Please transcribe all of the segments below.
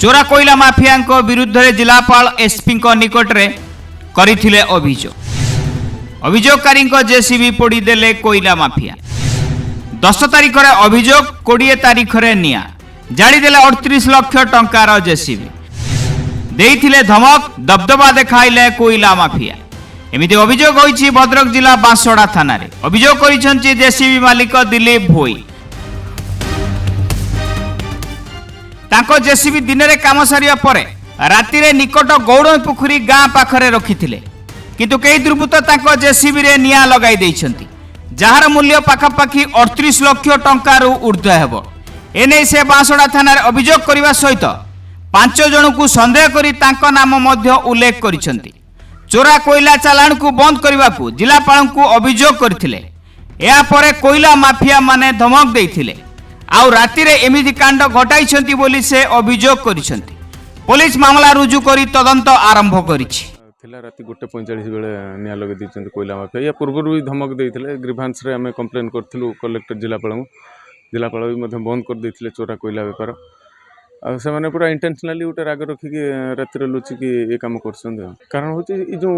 चोरा कोईला माफिया विरुद्ध में जिलापाल एसपी निकट में करथिले अभियोगकारी जेसीबी पोड़ीदेले कोईला माफिया 10 तारिख में अभियोग 20 तारिख में निया जाड़ीदेले 38 लाख टंकार जेसीबी देइथिले धमक दबदबा देखाइले कोईला माफिया एमिति अभियोग होइछि भद्रक जिला बांसड़ा थाना रे अभियोग करिसंति जेसीबी मालिक दिलीप भोई तांको जेसीबी दिन में काम सारिया परे राति रे निकट गौड़ पोखरी गाँ पाखरे रखिथिले किंतु कई दुर्बृत्त तांको जेसीबी रे निया लगाई दैछंती जार मूल्य पाखापाखि 38 लाख टंकार ऊर्ध्व हेबो एने से बांसड़ा थाना रे अभियोग करबा सहित 5 जन को संदेह करी तांको नाम मध्य उल्लेख करिसंती चोरा कोईला चालाण को बंद करने को जिलापाल को अभियोग करथिले या परे कोईला माफिया माने धमक देइथिले आउ राति रे एमिति कांड घटाइछंती बोली से अभियोग करिसंती पुलिस मामला रुजु करी तदंत आरंभ करिछि थिला राति 1:45 बेले निया लगे दिचंती कोईला माफिया या पूर्व भी धमक देइथिले ग्रीवांस रे हमें कंप्लेन करथिलु कलेक्टर जिलापाल भी मध्य बंद कर देइथिले चोरा कोईला व्यापार आ से माने पूरा इंटेंशनली उटे राग रखिकी रातिर लुचिकी ये काम करछंदी कारण होची ई जो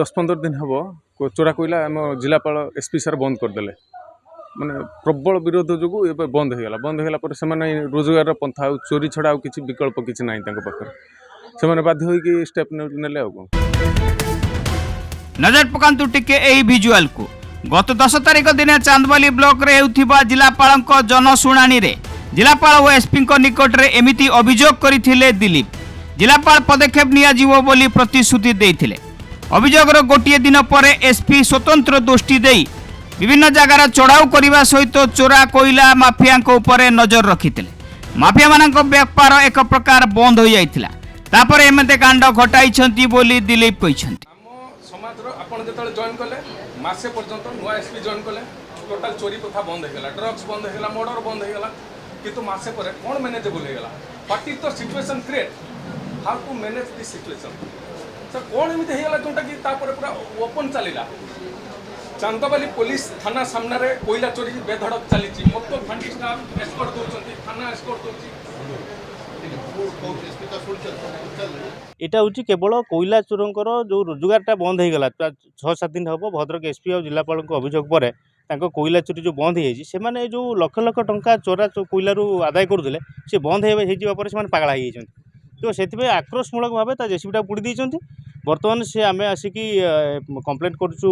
10-15 दिन हबो चोरा कोईला हम जिलापाल एसपी सर बंद कर देले माने प्रबल विरोध जोगु ए बंद हो गला पर से माने रोजगार पंथा चोरी छडा आ किछि विकल्प किछि नाही तांको पाखर से माने बाध्य होई कि स्टेप नेले आ नजर पकांतु टिके एही विजुअल को गत 10 तारिख दिन चांदबाली ब्लॉक रे हेउथिबा जिलापाल जनशुणाणी रे जिलापाल और एसपी निकट में एमिति अभियोग करथिले दिलीप जिलापाल पदक्षेप निया जीवो बोली प्रतिश्रुति देइथिले अभियोगर गोटे दिन पर एसपी स्वतंत्र दृष्टि देई विभिन्न जगार चढ़ाऊ करने सहित चोरा कोईला माफिया उपरे नजर रखिथिले माफिया मानक व्यापार एक प्रकार बंद हो जाइथिला तापर एमते कांड घटाइछंती बोली दिलीप कहिछंती समाज रो आपण जेतले जॉइन करले मासे पर्यंत नुवा एसपी जॉइन करले टोटल चोरी प्रथा बंद हो गला ड्रग्स बंद हो गला मर्डर बंद हो गला किंतु मासे पर कौन मैनेजेबल हो गला what is the situation create how to manage this situation sir कौन एमिते हो गला जोंटा कि तापर पूरा ओपन चलीला चांदबाली पुलिस थाना सामने रे कोईला चोरी बेधड़क चली मत फंडी स्टाफ एस्कॉर्ट दोचंती थाना एस्कॉर्ट दोची एटा हूँ केवल कोईला चोरंकर जो रोजगारटा बंद हो गला 6-7 दिन हम भद्रक एसपी और जिलापाल अभियोग पर कोईला चोरी जो बंद हो जो लक्ष लक्ष टंका चोरा कोईला आदाय करुले सी बंद हो पागला हो तो से आक्रोशमूलक भाव जेसीबीटा पोड़ी देती बर्तमान से आम आसिकी कंप्लेंट करुचु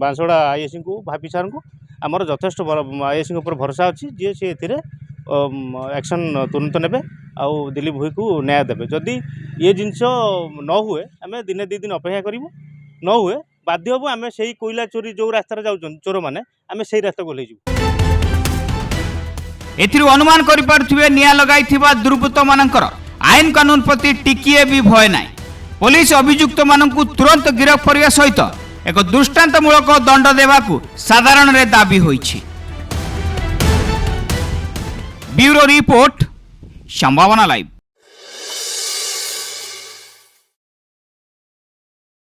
बांसड़ा आईएससी को भापी सार को आमर यथेष्ट आईएससी भरोसा अच्छी जी सी एक्शन तुरंत ने आउ दिलीप भोई को न्याय देवे जदि ये जिनस न हुए आम दिने 2 दिन अपेक्षा करूँ न हुए बाध्य हबू आम से कोईला चोरी जो रास्ता जाऊँ चोर मैंने आम से रास्ता को एथिरु अनुमान करि पारथिबे निया लगाइथिबा दुर्बृत्त मानकर आईन कानून प्रति टिकिए भी भय नाई पुलिस अभियुक्त मानकु तुरंत गिरफ्त करिया सहित एक दृष्टांतमूलक दंड देबाकू साधारण रे दाबी होइछि। ब्यूरो रिपोर्ट संभावना लाइव।